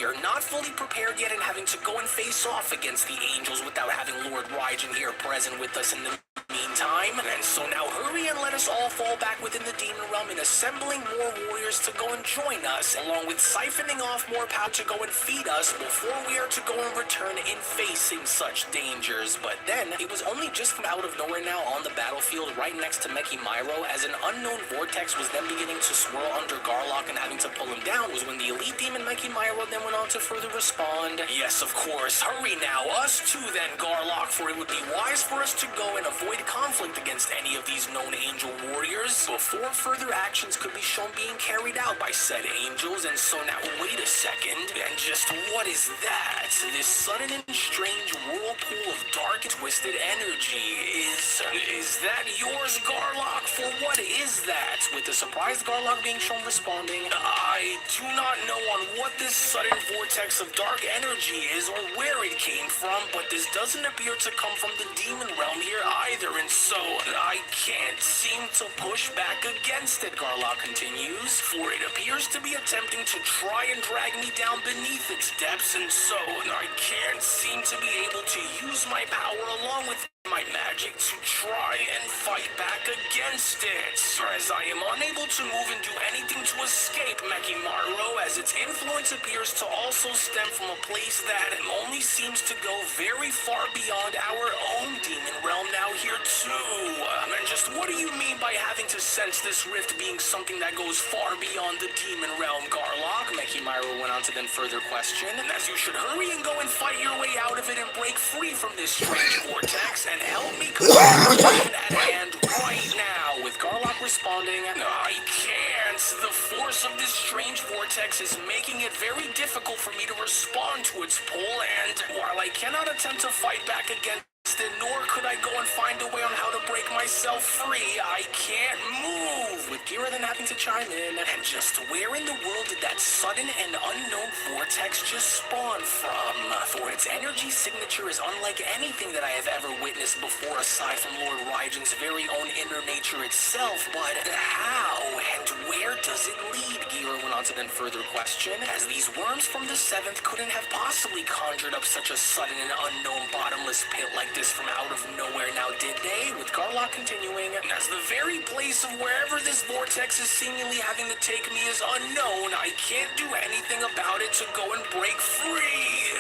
here, not fully prepared yet and having to go and face off against the angels without having Lord Raijin here present with us in the meantime. And so now hurry and let us all fall back within the demon realm and assembling more warriors to go and join us, along with siphoning off more power to go and feed us before we are to go and return in facing such dangers. But then, it was only just from out of nowhere now on the battlefield right next to Mekimiro, as an unknown vortex was then beginning to swirl under Garlock and having to pull him down, was when the elite demon Mekimiro then went on to further respond. Yes, of course, hurry now, us too then, Garlock, for it would be wise for us to go and avoid conflict against any of these known angel warriors before further actions could be shown being carried out by said angels. And so now, wait a second, and just what is that? This sudden and strange whirlpool of dark and twisted energy, is that yours, Garlock? For what is that? With the surprised Garlock being shown responding, I do not know on what this sudden vortex of dark energy is or where it came from, but this doesn't appear to come from the demon realm here either, and so I can't seem to push back against it, Garlock continues, for it appears to be attempting to try and drag me down beneath its depths, and so I can't seem to be able to use my power along with my magic to try and fight back against it, as I am unable to move and do anything to escape Mekimaro, as its influence appears to also stem from a place that only seems to go very far beyond our own demon realm now here too. And just what do you mean by having to sense this rift being something that goes far beyond the demon realm, Garlock? Mekimaro went on to then further question, and as you should hurry and go and fight your way out of it and break free from this strange vortex, and help me complete the mission at hand right now, with Garlock responding, I can't. The force of this strange vortex is making it very difficult for me to respond to its pull, and while I cannot attempt to fight back against it, nor could I go and find a way on how to break myself free, I can't move, with Gira then having to chime in. And just where in the world did that sudden and unknown vortex just spawn from? For its energy signature is unlike anything that I have ever witnessed before, aside from Lord Raijin's very own inner nature itself, but how and where does it lead? Gira went on to then further question, as these worms from the 7th couldn't have possibly conjured up such a sudden and unknown bottomless pit like this from out of nowhere now, did they? With Garlock continuing, as the very place of wherever this vortex is seemingly having to take me is unknown, I can't do anything about it to go and break free.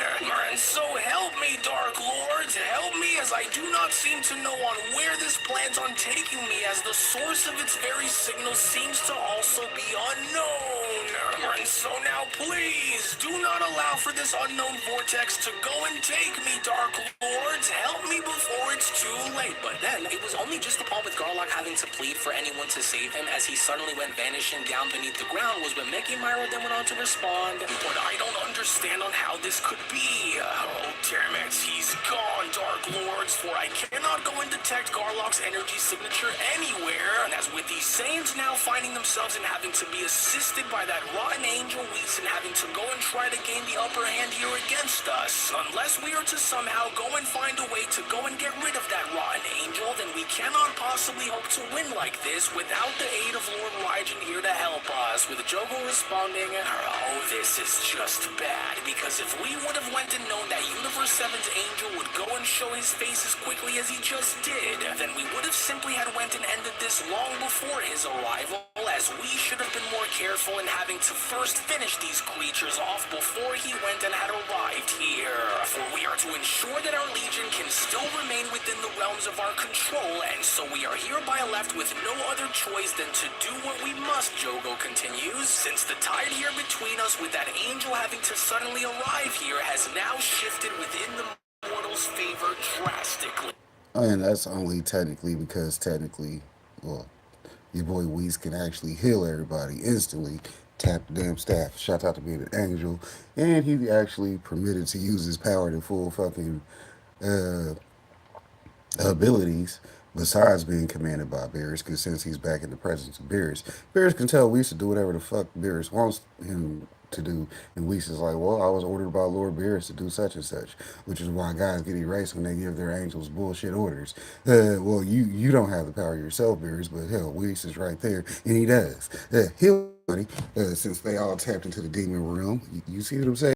And so help me, Dark Lords, help me, as I do not seem to know on where this plans on taking me, as the source of its very signal seems to also be unknown. And so now please, do not allow for this unknown vortex to go and take me, Dark Lords, help me before it's too late. But then, it was only just upon with Garlock having to plead for anyone to save him as he suddenly went vanishing down beneath the ground, was when Mekimiro then went on to respond, but I don't understand on how this could be. Oh damn it, he's gone, Dark Lords, for I cannot go and detect Garlock's energy signature anywhere. And as with these Saiyans now finding themselves and having to be assisted by that rotten angel Whis and having to go and try to gain the upper hand here against us, unless we are to somehow go and find a way to go and get rid of that rotten angel, then we cannot possibly hope to win like this without the aid of Lord Raijin here to help us, with Jogo responding, oh, this is just bad, because if we would have went and known that Universe 7's angel would go and show his face as quickly as he just did, then we would have simply had went and ended this long before his arrival, as we should have been more careful in having to first finish these creatures off before he went and had arrived here, for we are to ensure that our legion can still remain within the realms of our control, and so we are hereby left with no other choice than to do what we must, Jogo continues, since the tide here between us with that angel having to suddenly arrive here has now shifted within the mortal's favor drastically. And that's only technically because well, your boy Whis can actually heal everybody instantly. Tap the damn staff. Shout out to being an angel. And he actually permitted to use his power to full fucking uh, abilities besides being commanded by Beerus, because since he's back in the presence of Beerus, Beerus can tell Whis to do whatever the fuck Beerus wants him to do, and Whis is like, well, I was ordered by Lord Beerus to do such and such, which is why guys get erased when they give their angels bullshit orders. Well, you don't have the power yourself, Beerus, but hell, Whis is right there, and he does. He'll since they all tapped into the demon realm. You see what I'm saying?